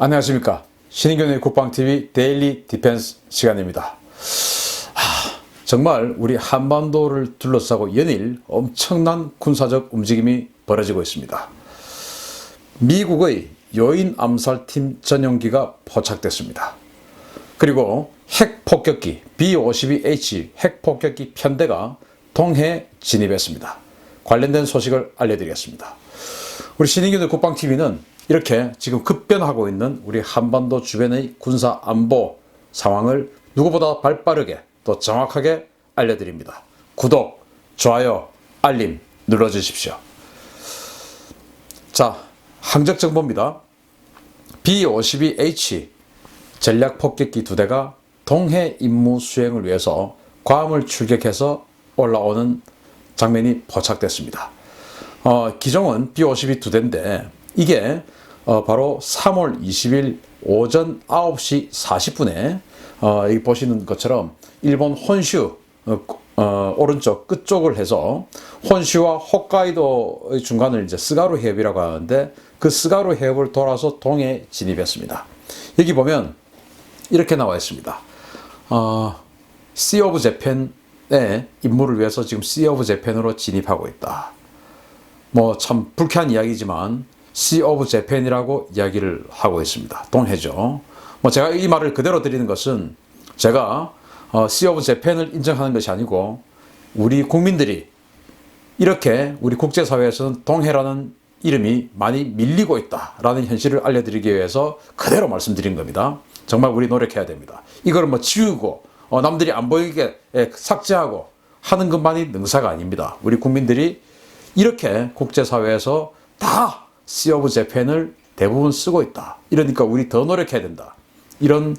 안녕하십니까. 신인균의 국방TV 데일리 디펜스 시간입니다. 정말 우리 한반도를 둘러싸고 연일 엄청난 군사적 움직임이 벌어지고 있습니다. 미국의 요인 암살팀 전용기가 포착됐습니다. 그리고 핵폭격기 B-52H 핵폭격기 편대가 동해에 진입했습니다. 관련된 소식을 알려드리겠습니다. 우리 신인균의 국방TV는 이렇게 지금 급변하고 있는 우리 한반도 주변의 군사 안보 상황을 누구보다 발빠르게 또 정확하게 알려드립니다. 구독, 좋아요, 알림 눌러주십시오. 자, 항적 정보입니다. B-52H 전략폭격기 2대가 동해 임무 수행을 위해서 괌을 출격해서 올라오는 장면이 포착됐습니다. 기종은 B-52 2대인데 이게 바로 3월 20일 오전 9시 40분에 여기 보시는 것처럼 일본 혼슈 오른쪽 끝쪽을 해서 혼슈와 홋카이도의 중간을 이제 스가루 해협이라고 하는데 그 스가루 해협을 돌아서 동해에 진입했습니다. 여기 보면 이렇게 나와 있습니다. Sea of Japan의 임무를 위해서 지금 Sea of Japan으로 진입하고 있다. 뭐 참 불쾌한 이야기지만 Sea of Japan이라고 이야기를 하고 있습니다. 동해죠. 뭐 제가 이 말을 그대로 드리는 것은 제가 Sea of Japan을 인정하는 것이 아니고 우리 국민들이 이렇게 우리 국제사회에서는 동해라는 이름이 많이 밀리고 있다라는 현실을 알려드리기 위해서 그대로 말씀드린 겁니다. 정말 우리 노력해야 됩니다. 이걸 뭐 지우고 남들이 안 보이게 삭제하고 하는 것만이 능사가 아닙니다. 우리 국민들이 이렇게 국제사회에서 다 Sea of Japan을 대부분 쓰고 있다. 이러니까 우리 더 노력해야 된다. 이런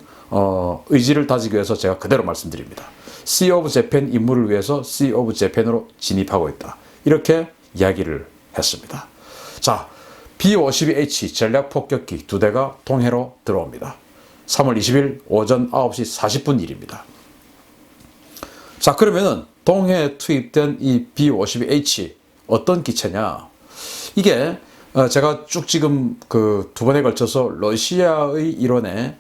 의지를 다지기 위해서 제가 그대로 말씀드립니다. Sea of Japan 임무를 위해서 Sea of Japan으로 진입하고 있다. 이렇게 이야기를 했습니다. 자, B-52H 전략폭격기 2대가 동해로 들어옵니다. 3월 20일 오전 9시 40분 일입니다. 자, 그러면은 동해에 투입된 이 B-52H 어떤 기체냐? 이게 제가 쭉 지금 그 두 번에 걸쳐서 러시아의 일원에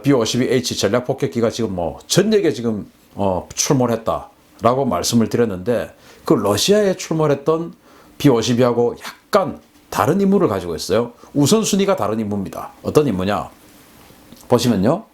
B-52H 전략폭격기가 지금 뭐 전역에 지금 출몰했다라고 말씀을 드렸는데 그 러시아에 출몰했던 B-52하고 약간 다른 임무를 가지고 있어요. 우선순위가 다른 임무입니다. 어떤 임무냐? 보시면요.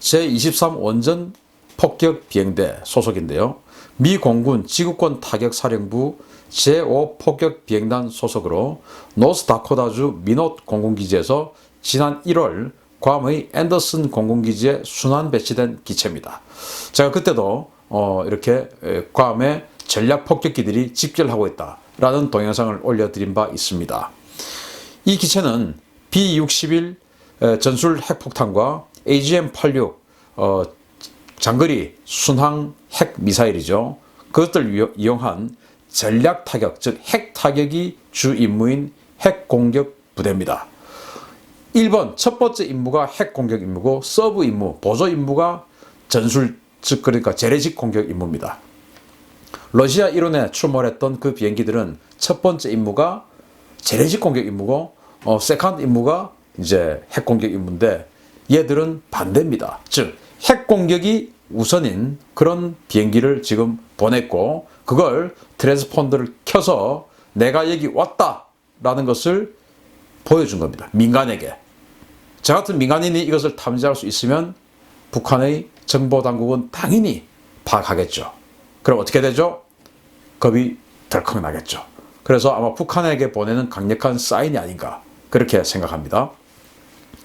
제23 원전 폭격 비행대 소속인데요. 미 공군 지구권 타격 사령부 제5 폭격 비행단 소속으로 노스다코타주 미노트 공군기지에서 지난 1월 괌의 앤더슨 공군기지에 순환 배치된 기체입니다. 제가 그때도 이렇게 괌에 전략 폭격기들이 집결하고 있다라는 동영상을 올려드린 바 있습니다. 이 기체는 B-61 전술 핵폭탄과 AGM-86 장거리 순항 핵 미사일이죠. 그것들을 이용한 전략 타격, 즉 핵 타격이 주 임무인 핵 공격 부대입니다. 1번 첫 번째 임무가 핵 공격 임무고 서브 임무, 보조 임무가 전술, 즉 그러니까 재래식 공격 임무입니다. 러시아 일원에 출몰했던 그 비행기들은 첫 번째 임무가 재래식 공격 임무고 세컨드 임무가 이제 핵 공격 임무인데 얘들은 반대입니다. 즉 핵 공격이 우선인 그런 비행기를 지금 보냈고 그걸 트랜스폰더를 켜서 내가 여기 왔다라는 것을 보여준 겁니다. 민간에게. 저 같은 민간인이 이것을 탐지할 수 있으면 북한의 정보당국은 당연히 파악하겠죠. 그럼 어떻게 되죠? 겁이 덜컥 나겠죠. 그래서 아마 북한에게 보내는 강력한 사인이 아닌가 그렇게 생각합니다.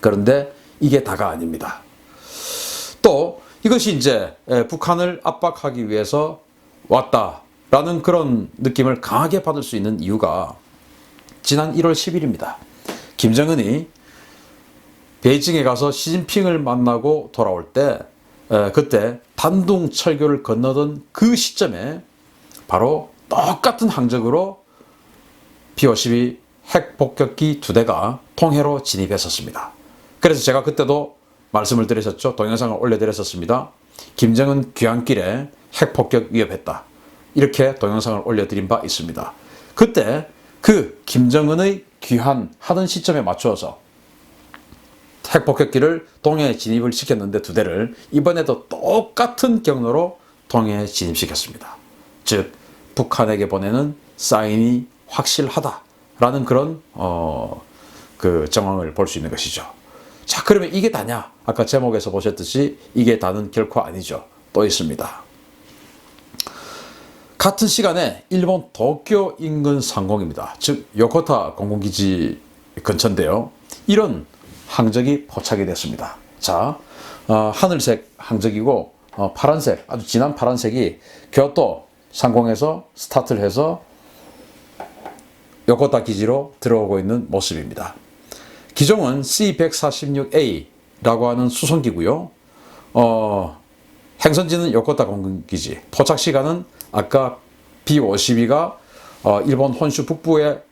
그런데 이게 다가 아닙니다. 또 이것이 이제 북한을 압박하기 위해서 왔다라는 그런 느낌을 강하게 받을 수 있는 이유가 지난 1월 10일입니다. 김정은이 베이징에 가서 시진핑을 만나고 돌아올 때 그때 단둥 철교를 건너던 그 시점에 바로 똑같은 항적으로 B-52 핵폭격기 2대가 통해로 진입했었습니다. 그래서 제가 그때도 말씀을 드렸었죠. 동영상을 올려드렸었습니다. 김정은 귀환길에 핵폭격 위협했다. 이렇게 동영상을 올려드린 바 있습니다. 그때 그 김정은의 귀환하던 시점에 맞추어서 핵폭격기를 동해에 진입을 시켰는데 두 대를 이번에도 똑같은 경로로 동해에 진입시켰습니다. 즉 북한에게 보내는 사인이 확실하다라는 그런 그 정황을 볼 수 있는 것이죠. 자, 그러면 이게 다냐? 아까 제목에서 보셨듯이 이게 다는 결코 아니죠. 또 있습니다. 같은 시간에 일본 도쿄 인근 상공입니다. 즉 요코타 공군기지 근처인데요. 이런 항적이 포착이 됐습니다. 자, 하늘색 항적이고 파란색, 아주 진한 파란색이 교토 상공에서 스타트를 해서 요코타 기지로 들어오고 있는 모습입니다. 기종은 C-146A라고 하는 수송기고요. 행선지는 요코타 공군기지, 포착 시간은 아까 B-52가 일본 혼슈 북부에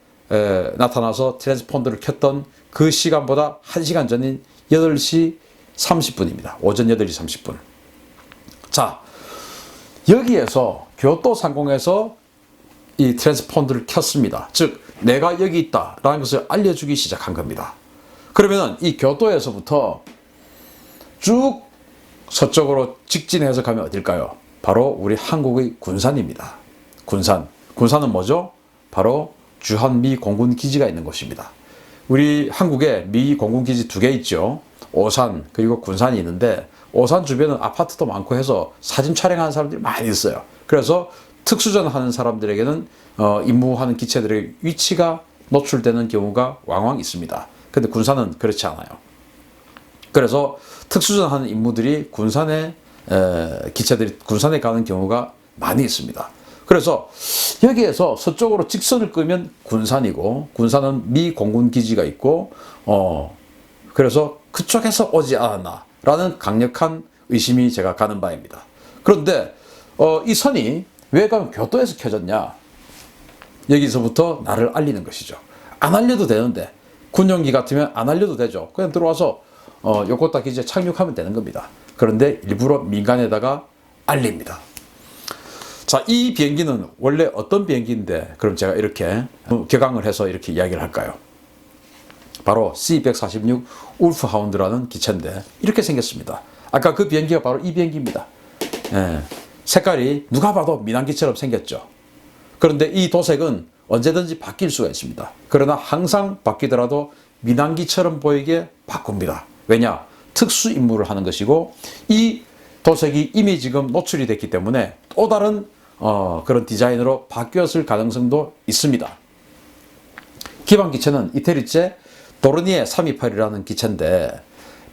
나타나서 트랜스폰더를 켰던 그 시간보다 1시간 전인 8시 30분입니다. 오전 8시 30분. 자, 여기에서 교토 상공에서 이 트랜스폰더를 켰습니다. 즉 내가 여기 있다라는 것을 알려주기 시작한 겁니다. 그러면 이 교토에서부터 쭉 서쪽으로 직진해서 가면 어딜까요? 바로 우리 한국의 군산입니다. 군산은 뭐죠? 바로 주한미 공군기지가 있는 곳입니다. 우리 한국에 미 공군기지 2개 있죠. 오산 그리고 군산이 있는데 오산 주변은 아파트도 많고 해서 사진 촬영하는 사람들이 많이 있어요. 그래서 특수전 하는 사람들에게는 임무하는 기체들의 위치가 노출되는 경우가 왕왕 있습니다. 근데 군산은 그렇지 않아요. 그래서 특수전 하는 임무들이 기체들이 군산에 가는 경우가 많이 있습니다. 그래서 여기에서 서쪽으로 직선을 끄면 군산이고, 군산은 미 공군기지가 있고, 그래서 그쪽에서 오지 않았나라는 강력한 의심이 제가 가는 바입니다. 그런데 이 선이 왜 교토에서 켜졌냐? 여기서부터 나를 알리는 것이죠. 안 알려도 되는데, 군용기 같으면 안 알려도 되죠. 그냥 들어와서 요코타 기지에 착륙하면 되는 겁니다. 그런데 일부러 민간에다가 알립니다. 자, 이 비행기는 원래 어떤 비행기인데 그럼 제가 이렇게 격앙을 해서 이렇게 이야기를 할까요? 바로 C-146 울프하운드라는 기체인데 이렇게 생겼습니다. 아까 그 비행기가 바로 이 비행기입니다. 예, 색깔이 누가 봐도 민항기처럼 생겼죠. 그런데 이 도색은 언제든지 바뀔 수가 있습니다. 그러나 항상 바뀌더라도 민항기처럼 보이게 바꿉니다. 왜냐? 특수 임무를 하는 것이고 이 도색이 이미 지금 노출이 됐기 때문에 또 다른 그런 디자인으로 바뀌었을 가능성도 있습니다. 기반 기체는 이태리제 도르니에 328이라는 기체인데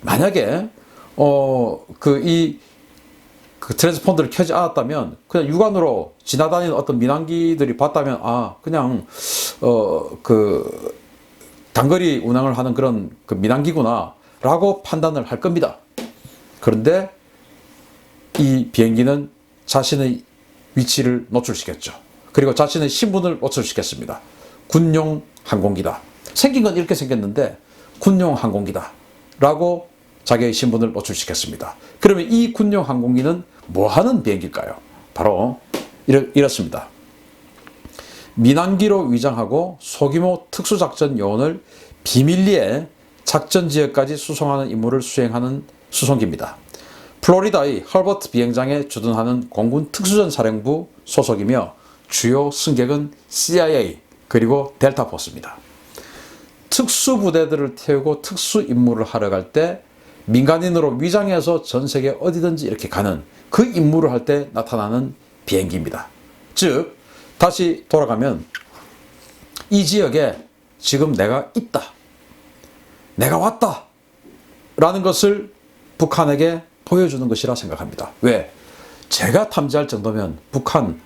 만약에 그 트랜스폰더를 켜지 않았다면 그냥 육안으로 지나다니는 어떤 민항기들이 봤다면 그냥 그 단거리 운항을 하는 그런 그 민항기구나라고 판단을 할 겁니다. 그런데 이 비행기는 자신의 위치를 노출시켰죠. 그리고 자신의 신분을 노출시켰습니다. 군용 항공기다. 생긴 건 이렇게 생겼는데 군용 항공기다 라고 자기의 신분을 노출시켰습니다. 그러면 이 군용 항공기는 뭐 하는 비행기일까요? 바로 이렇습니다. 민항기로 위장하고 소규모 특수작전 요원을 비밀리에 작전지역까지 수송하는 임무를 수행하는 수송기입니다. 플로리다의 헐버트 비행장에 주둔하는 공군 특수전 사령부 소속이며 주요 승객은 CIA 그리고 델타포스입니다. 특수부대들을 태우고 특수 임무를 하러 갈 때 민간인으로 위장해서 전 세계 어디든지 이렇게 가는 그 임무를 할 때 나타나는 비행기입니다. 즉 다시 돌아가면 이 지역에 지금 내가 있다, 내가 왔다 라는 것을 북한에게 보여주는 것이라 생각합니다. 왜? 제가 탐지할 정도면 북한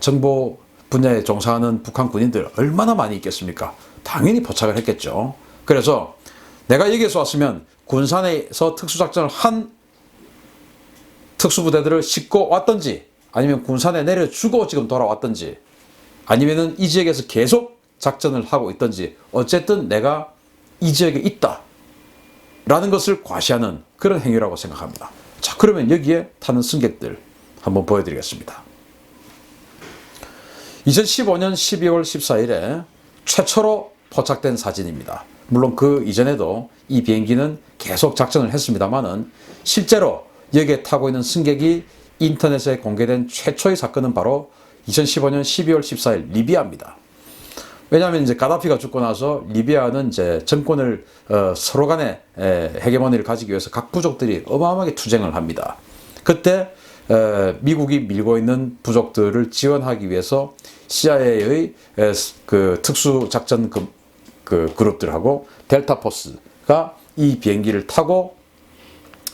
정보 분야에 종사하는 북한 군인들 얼마나 많이 있겠습니까? 당연히 포착을 했겠죠. 그래서 내가 여기에서 왔으면 군산에서 특수작전을 한 특수부대들을 싣고 왔든지 아니면 군산에 내려주고 지금 돌아왔든지 아니면은 이 지역에서 계속 작전을 하고 있든지 어쨌든 내가 이 지역에 있다 라는 것을 과시하는 그런 행위라고 생각합니다. 자, 그러면 여기에 타는 승객들 한번 보여드리겠습니다. 2015년 12월 14일에 최초로 포착된 사진입니다. 물론 그 이전에도 이 비행기는 계속 작전을 했습니다만은 실제로 여기에 타고 있는 승객이 인터넷에 공개된 최초의 사건은 바로 2015년 12월 14일 리비아입니다. 왜냐하면 이제 가다피가 죽고 나서 리비아는 이제 정권을 서로 간에 헤게모니를 가지기 위해서 각 부족들이 어마어마하게 투쟁을 합니다. 그때 미국이 밀고 있는 부족들을 지원하기 위해서 CIA의 그 특수작전 그 그룹들하고 델타 포스가 이 비행기를 타고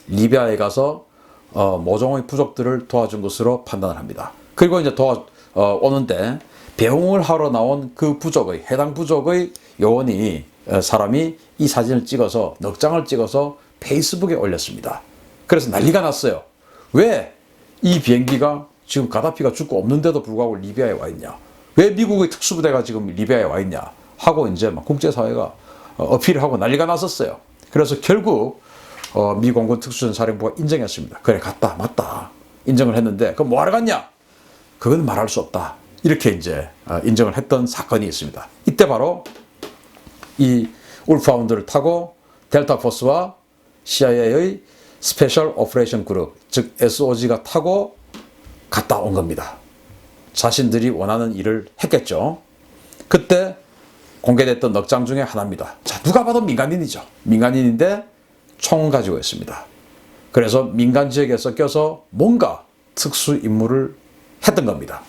리비아에 가서 모종의 부족들을 도와준 것으로 판단을 합니다. 그리고 이제 오는데 배웅을 하러 나온 그 부족의 해당 부족의 요원이 사람이 이 사진을 찍어서 넉 장을 찍어서 페이스북에 올렸습니다. 그래서 난리가 났어요. 왜 이 비행기가 지금 가다피가 죽고 없는데도 불구하고 리비아에 와 있냐? 왜 미국의 특수부대가 지금 리비아에 와 있냐? 하고 이제 막 국제사회가 어필을 하고 난리가 났었어요. 그래서 결국 미 공군 특수전사령부가 인정했습니다. 그래 갔다 맞다 인정을 했는데 그럼 뭐하러 갔냐? 그건 말할 수 없다. 이렇게 이제 인정을 했던 사건이 있습니다. 이때 바로 이 울프하운드를 타고 델타 포스와 CIA의 스페셜 오퍼레이션 그룹, 즉 SOG가 타고 갔다 온 겁니다. 자신들이 원하는 일을 했겠죠. 그때 공개됐던 넉 장 중에 하나입니다. 자, 누가 봐도 민간인이죠. 민간인인데 총을 가지고 있습니다. 그래서 민간 지역에서 껴서 뭔가 특수 임무를 했던 겁니다.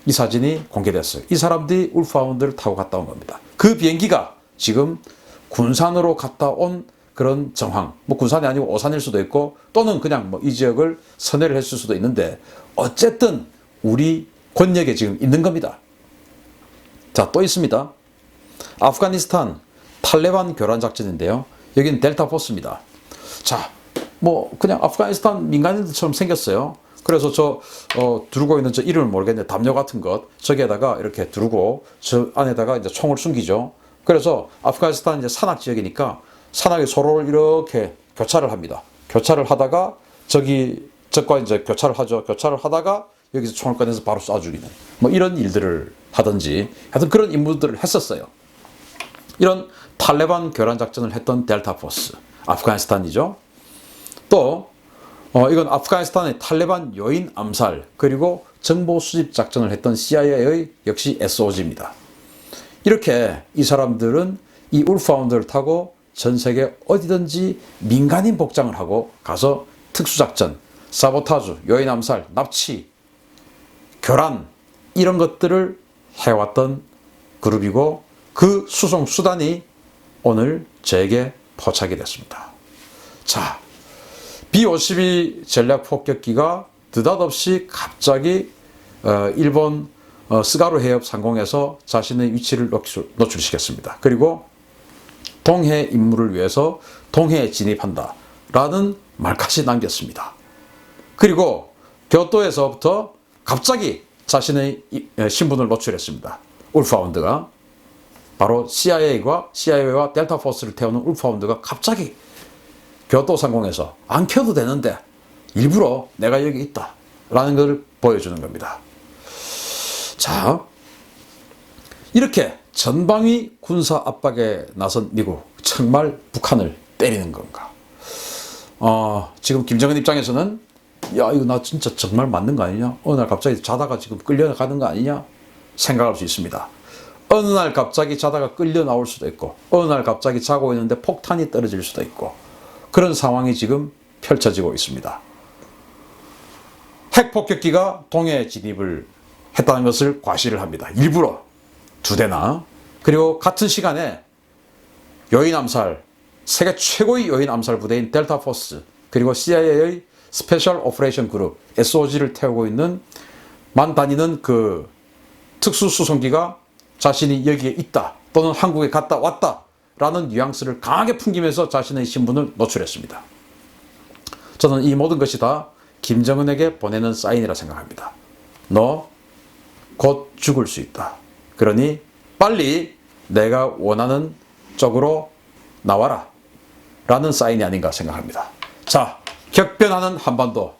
이 사진이 공개됐어요. 이 사람들이 울프하운드를 타고 갔다 온 겁니다. 그 비행기가 지금 군산으로 갔다 온 그런 정황, 뭐 군산이 아니고 오산일 수도 있고 또는 그냥 뭐 이 지역을 선회를 했을 수도 있는데 어쨌든 우리 권역에 지금 있는 겁니다. 자, 또 있습니다. 아프가니스탄 탈레반 교란 작전인데요. 여기는 델타 포스입니다. 자, 뭐 그냥 아프가니스탄 민간인들처럼 생겼어요. 그래서 두르고 있는 저 이름을 모르겠는데 담요 같은 것 저기에다가 이렇게 두르고 저 안에다가 이제 총을 숨기죠. 그래서 아프가니스탄 이제 산악 지역이니까 산악이 서로를 이렇게 교차를 합니다. 교차를 하다가 적과 이제 교차를 하죠. 교차를 하다가 여기서 총을 꺼내서 바로 쏴 죽이는 뭐 이런 일들을 하든지 하여튼 그런 임무들을 했었어요. 이런 탈레반 교란 작전을 했던 델타 포스, 아프가니스탄이죠. 또 이건 아프가니스탄의 탈레반 요인 암살 그리고 정보 수집 작전을 했던 CIA의 역시 SOG입니다. 이렇게 이 사람들은 이 울프하운드를 타고 전 세계 어디든지 민간인 복장을 하고 가서 특수작전, 사보타주, 요인 암살, 납치, 교란 이런 것들을 해왔던 그룹이고 그 수송 수단이 오늘 저에게 포착이 됐습니다. 자, B-52 전략 폭격기가 느닷없이 갑자기 일본 스가루 해협 상공에서 자신의 위치를 노출시켰습니다. 그리고 동해 임무를 위해서 동해에 진입한다 라는 말까지 남겼습니다. 그리고 교토에서부터 갑자기 자신의 신분을 노출했습니다. 울프하운드가 바로 CIA와 델타 포스를 태우는 울프하운드가 갑자기 교토 상공에서 안 켜도 되는데 일부러 내가 여기 있다 라는 것을 보여주는 겁니다. 자, 이렇게 전방위 군사 압박에 나선 미국, 정말 북한을 때리는 건가? 지금 김정은 입장에서는 야, 이거 나 진짜 정말 맞는 거 아니냐? 어느 날 갑자기 자다가 지금 끌려가는 거 아니냐? 생각할 수 있습니다. 어느 날 갑자기 자다가 끌려 나올 수도 있고 어느 날 갑자기 자고 있는데 폭탄이 떨어질 수도 있고 그런 상황이 지금 펼쳐지고 있습니다. 핵폭격기가 동해에 진입을 했다는 것을 과시를 합니다. 일부러 2대나. 그리고 같은 시간에 요인 암살, 세계 최고의 요인 암살 부대인 델타 포스 그리고 CIA의 스페셜 오퍼레이션 그룹 SOG를 태우고 있는 만 다니는 그 특수수송기가 자신이 여기에 있다 또는 한국에 갔다 왔다 라는 뉘앙스를 강하게 풍기면서 자신의 신분을 노출했습니다. 저는 이 모든 것이 다 김정은에게 보내는 사인이라 생각합니다. 너 곧 죽을 수 있다. 그러니 빨리 내가 원하는 쪽으로 나와라 라는 사인이 아닌가 생각합니다. 자, 격변하는 한반도.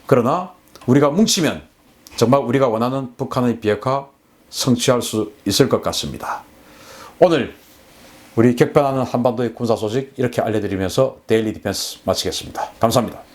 그러나 우리가 뭉치면 정말 우리가 원하는 북한의 비핵화 성취할 수 있을 것 같습니다. 오늘 우리 격변하는 한반도의 군사 소식 이렇게 알려드리면서 데일리 디펜스 마치겠습니다. 감사합니다.